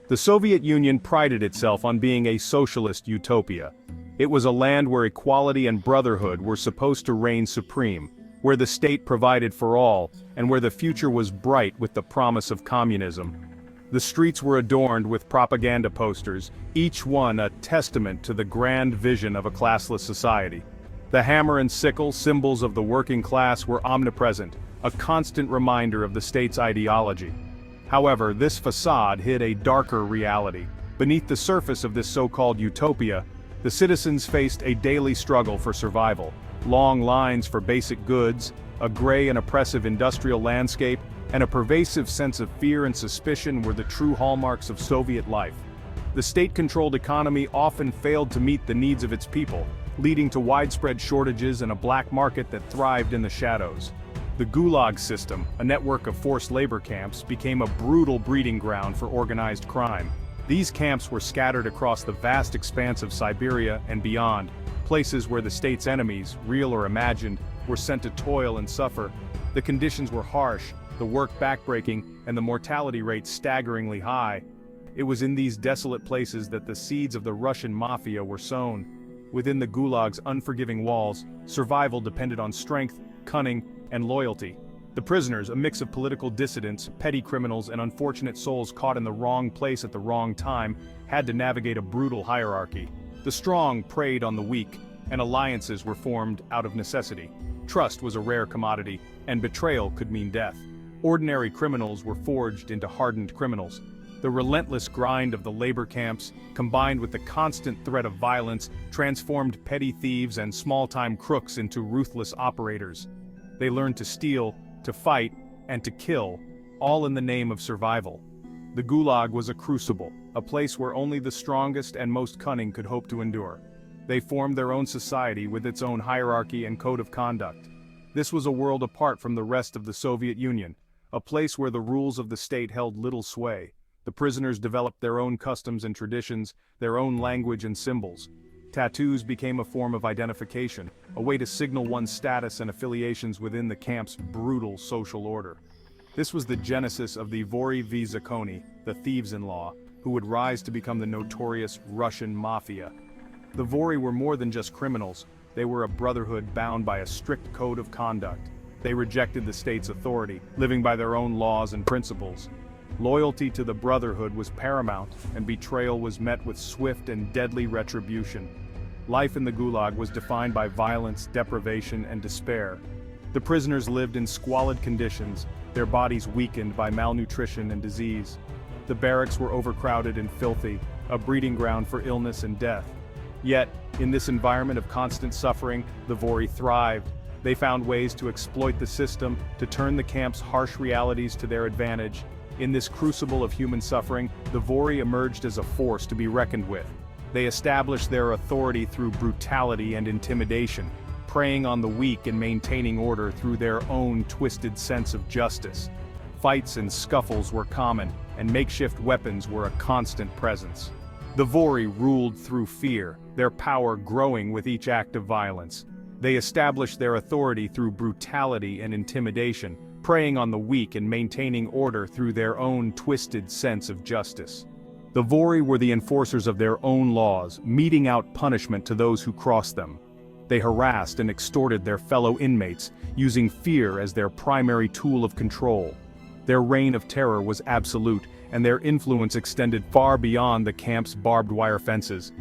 The Soviet Union prided itself on being a socialist utopia. It was a land where equality and brotherhood were supposed to reign supreme, where the state provided for all, and where the future was bright with the promise of communism. The streets were adorned with propaganda posters, each one a testament to the grand vision of a classless society. The hammer and sickle, symbols of the working class, were omnipresent, a constant reminder of the state's ideology. However, this facade hid a darker reality. Beneath the surface of this so-called utopia, the citizens faced a daily struggle for survival. Long lines for basic goods, a gray and oppressive industrial landscape, and a pervasive sense of fear and suspicion were the true hallmarks of Soviet life. The state-controlled economy often failed to meet the needs of its people, leading to widespread shortages and a black market that thrived in the shadows. The Gulag system, a network of forced labor camps, became a brutal breeding ground for organized crime. These camps were scattered across the vast expanse of Siberia and beyond, places where the state's enemies, real or imagined, were sent to toil and suffer. The conditions were harsh, the work backbreaking, and the mortality rate staggeringly high. It was in these desolate places that the seeds of the Russian Mafia were sown. Within the Gulag's unforgiving walls, survival depended on strength, cunning, and loyalty. The prisoners, a mix of political dissidents, petty criminals, and unfortunate souls caught in the wrong place at the wrong time, had to navigate a brutal hierarchy. The strong preyed on the weak, and alliances were formed out of necessity. Trust was a rare commodity, and betrayal could mean death. Ordinary criminals were forged into hardened criminals. The relentless grind of the labor camps, combined with the constant threat of violence, transformed petty thieves and small-time crooks into ruthless operators. They learned to steal, to fight, and to kill, all in the name of survival. The Gulag was a crucible, a place where only the strongest and most cunning could hope to endure. They formed their own society with its own hierarchy and code of conduct. This was a world apart from the rest of the Soviet Union, a place where the rules of the state held little sway. The prisoners developed their own customs and traditions, their own language and symbols. Tattoos became a form of identification, a way to signal one's status and affiliations within the camp's brutal social order. This was the genesis of the Vory v. Zakone, the thieves-in-law, who would rise to become the notorious Russian Mafia. The Vory were more than just criminals, they were a brotherhood bound by a strict code of conduct. They rejected the state's authority, living by their own laws and principles. Loyalty to the brotherhood was paramount, and betrayal was met with swift and deadly retribution. Life in the Gulag was defined by violence, deprivation, and despair. The prisoners lived in squalid conditions, their bodies weakened by malnutrition and disease. The barracks were overcrowded and filthy, a breeding ground for illness and death. Yet, in this environment of constant suffering, the Vory thrived. They found ways to exploit the system, to turn the camp's harsh realities to their advantage. In this crucible of human suffering, the Vory emerged as a force to be reckoned with. They established their authority through brutality and intimidation, preying on the weak and maintaining order through their own twisted sense of justice. Fights and scuffles were common, and makeshift weapons were a constant presence. The Vory ruled through fear, their power growing with each act of violence. They established their authority through brutality and intimidation, preying on the weak and maintaining order through their own twisted sense of justice. The Vory were the enforcers of their own laws, meting out punishment to those who crossed them. They harassed and extorted their fellow inmates, using fear as their primary tool of control. Their reign of terror was absolute, and their influence extended far beyond the camp's barbed wire fences.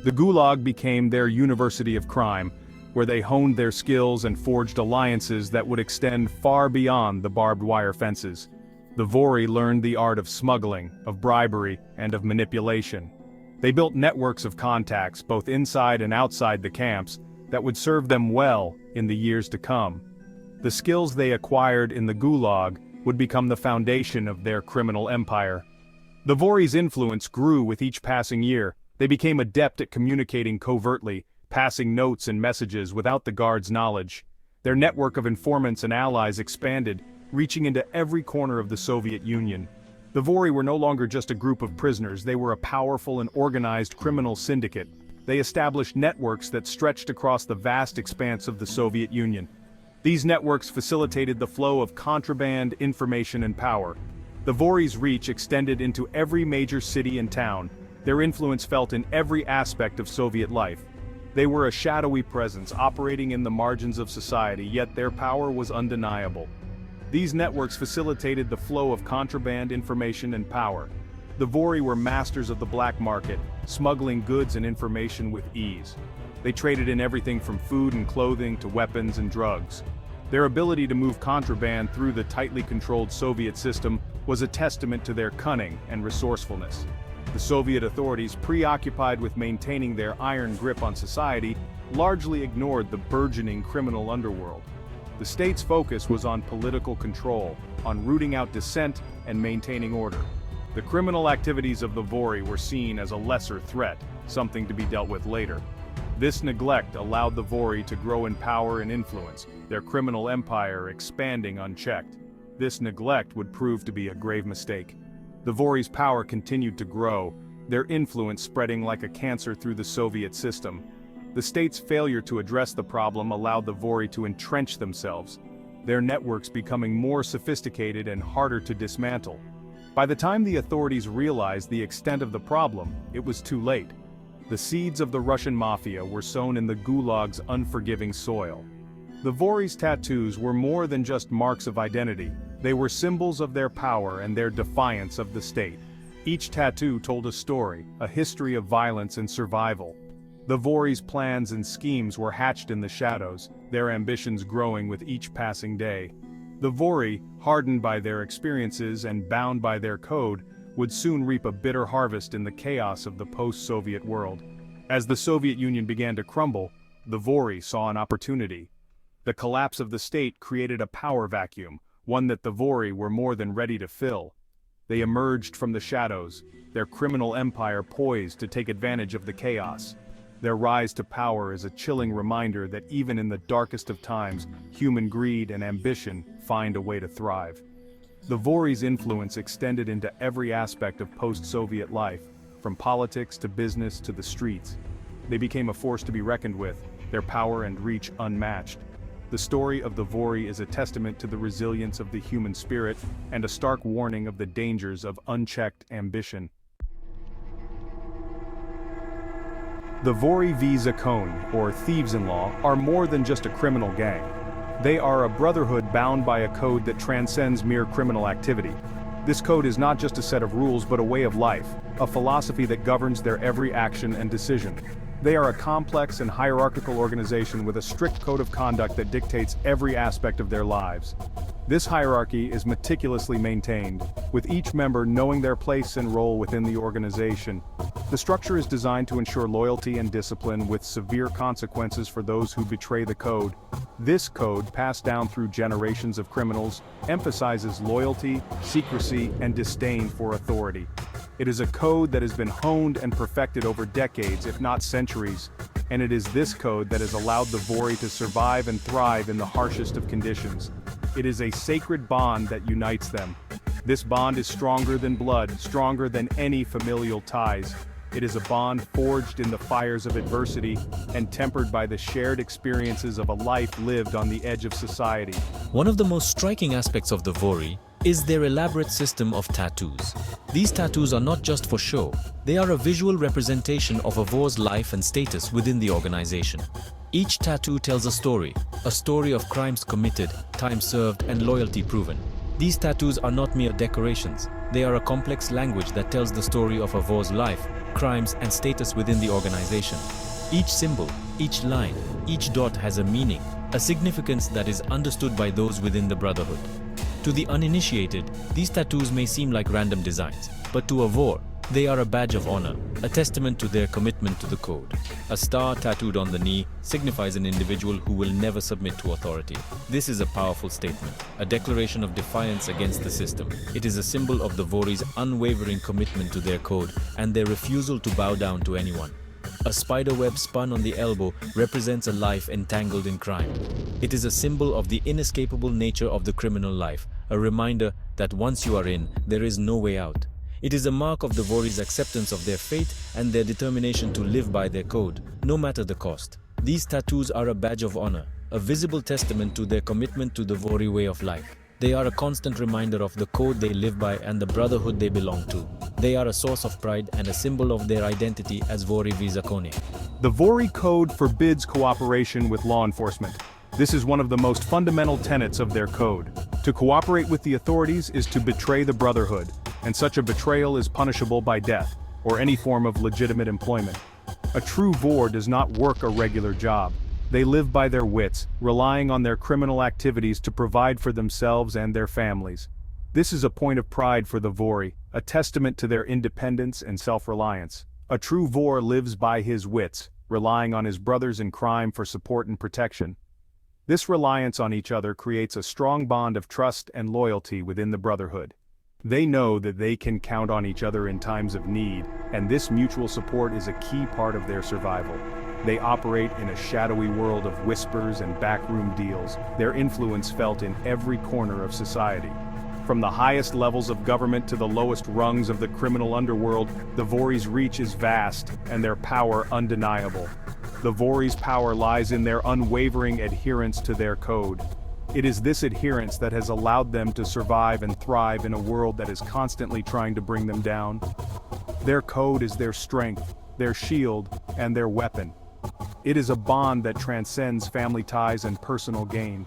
The Gulag became their university of crime, where they honed their skills and forged alliances that would extend far beyond the barbed wire fences. The Vory learned the art of smuggling, of bribery, and of manipulation. They built networks of contacts, both inside and outside the camps, that would serve them well in the years to come. The skills they acquired in the Gulag would become the foundation of their criminal empire. The Vory's influence grew with each passing year. They became adept at communicating covertly, passing notes and messages without the guards' knowledge. Their network of informants and allies expanded, reaching into every corner of the Soviet Union. The Vory were no longer just a group of prisoners, they were a powerful and organized criminal syndicate. They established networks that stretched across the vast expanse of the Soviet Union. These networks facilitated the flow of contraband, information, and power. The Vory's reach extended into every major city and town, their influence felt in every aspect of Soviet life. They were a shadowy presence operating in the margins of society, yet their power was undeniable. These networks facilitated the flow of contraband, information, and power. The Vory were masters of the black market, smuggling goods and information with ease. They traded in everything from food and clothing to weapons and drugs. Their ability to move contraband through the tightly controlled Soviet system was a testament to their cunning and resourcefulness. The Soviet authorities, preoccupied with maintaining their iron grip on society, largely ignored the burgeoning criminal underworld. The state's focus was on political control, on rooting out dissent and maintaining order. The criminal activities of the Vory were seen as a lesser threat, something to be dealt with later. This neglect allowed the Vory to grow in power and influence, their criminal empire expanding unchecked. This neglect would prove to be a grave mistake. The Vory's power continued to grow, their influence spreading like a cancer through the Soviet system. The state's failure to address the problem allowed the Vory to entrench themselves, their networks becoming more sophisticated and harder to dismantle. By the time the authorities realized the extent of the problem, it was too late. The seeds of the Russian Mafia were sown in the Gulag's unforgiving soil. The Vory's tattoos were more than just marks of identity. They were symbols of their power and their defiance of the state. Each tattoo told a story, a history of violence and survival. The Vory's plans and schemes were hatched in the shadows, their ambitions growing with each passing day. The Vory, hardened by their experiences and bound by their code, would soon reap a bitter harvest in the chaos of the post-Soviet world. As the Soviet Union began to crumble, the Vory saw an opportunity. The collapse of the state created a power vacuum, one that the Vory were more than ready to fill. They emerged from the shadows, their criminal empire poised to take advantage of the chaos. Their rise to power is a chilling reminder that even in the darkest of times, human greed and ambition find a way to thrive. The Vory's influence extended into every aspect of post-Soviet life, from politics to business to the streets. They became a force to be reckoned with, their power and reach unmatched. The story of the Vory is a testament to the resilience of the human spirit and a stark warning of the dangers of unchecked ambition. The Vory v. Zakone, or thieves-in-law, are more than just a criminal gang. They are a brotherhood bound by a code that transcends mere criminal activity. This code is not just a set of rules but a way of life, a philosophy that governs their every action and decision. They are a complex and hierarchical organization with a strict code of conduct that dictates every aspect of their lives. This hierarchy is meticulously maintained, with each member knowing their place and role within the organization. The structure is designed to ensure loyalty and discipline, with severe consequences for those who betray the code. This code, passed down through generations of criminals, emphasizes loyalty, secrecy, and disdain for authority. It is a code that has been honed and perfected over decades, if not centuries, and it is this code that has allowed the Vory to survive and thrive in the harshest of conditions. It is a sacred bond that unites them. This bond is stronger than blood, stronger than any familial ties. It is a bond forged in the fires of adversity and tempered by the shared experiences of a life lived on the edge of society. One of the most striking aspects of the Vory is their elaborate system of tattoos. These tattoos are not just for show, they are a visual representation of a Vor's life and status within the organization. Each tattoo tells a story of crimes committed, time served, and loyalty proven. These tattoos are not mere decorations, they are a complex language that tells the story of a Vor's life, crimes, and status within the organization. Each symbol, each line, each dot has a meaning, a significance that is understood by those within the Brotherhood. To the uninitiated, these tattoos may seem like random designs, but to a Vor, they are a badge of honor, a testament to their commitment to the code. A star tattooed on the knee signifies an individual who will never submit to authority. This is a powerful statement, a declaration of defiance against the system. It is a symbol of the Vory's unwavering commitment to their code and their refusal to bow down to anyone. A spiderweb spun on the elbow represents a life entangled in crime. It is a symbol of the inescapable nature of the criminal life, a reminder that once you are in, there is no way out. It is a mark of the Vory's acceptance of their fate and their determination to live by their code, no matter the cost. These tattoos are a badge of honor, a visible testament to their commitment to the Vory way of life. They are a constant reminder of the code they live by and the brotherhood they belong to. They are a source of pride and a symbol of their identity as Vory v Zakone. The Vory Code forbids cooperation with law enforcement. This is one of the most fundamental tenets of their code. To cooperate with the authorities is to betray the brotherhood, and such a betrayal is punishable by death, or any form of legitimate employment. A true Vor does not work a regular job. They live by their wits, relying on their criminal activities to provide for themselves and their families. This is a point of pride for the Vory, a testament to their independence and self-reliance. A true Vor lives by his wits, relying on his brothers in crime for support and protection. This reliance on each other creates a strong bond of trust and loyalty within the brotherhood. They know that they can count on each other in times of need, and this mutual support is a key part of their survival. They operate in a shadowy world of whispers and backroom deals, their influence felt in every corner of society. From the highest levels of government to the lowest rungs of the criminal underworld, the Vory's reach is vast, and their power undeniable. The Vory's power lies in their unwavering adherence to their code. It is this adherence that has allowed them to survive and thrive in a world that is constantly trying to bring them down. Their code is their strength, their shield, and their weapon. It is a bond that transcends family ties and personal gain.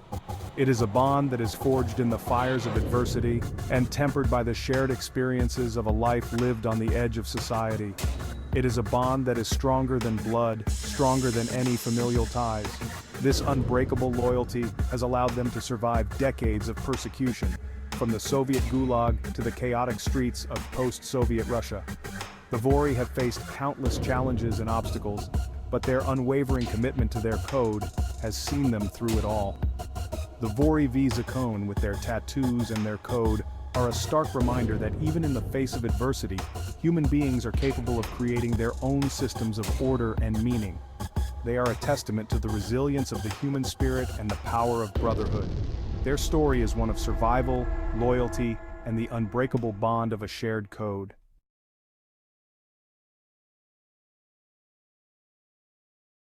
It is a bond that is forged in the fires of adversity and tempered by the shared experiences of a life lived on the edge of society. It is a bond that is stronger than blood, stronger than any familial ties. This unbreakable loyalty has allowed them to survive decades of persecution, from the Soviet Gulag to the chaotic streets of post-Soviet Russia. The Vory have faced countless challenges and obstacles, but their unwavering commitment to their code has seen them through it all. The Vory v Zakone, with their tattoos and their code, are a stark reminder that even in the face of adversity, human beings are capable of creating their own systems of order and meaning. They are a testament to the resilience of the human spirit and the power of brotherhood. Their story is one of survival, loyalty, and the unbreakable bond of a shared code.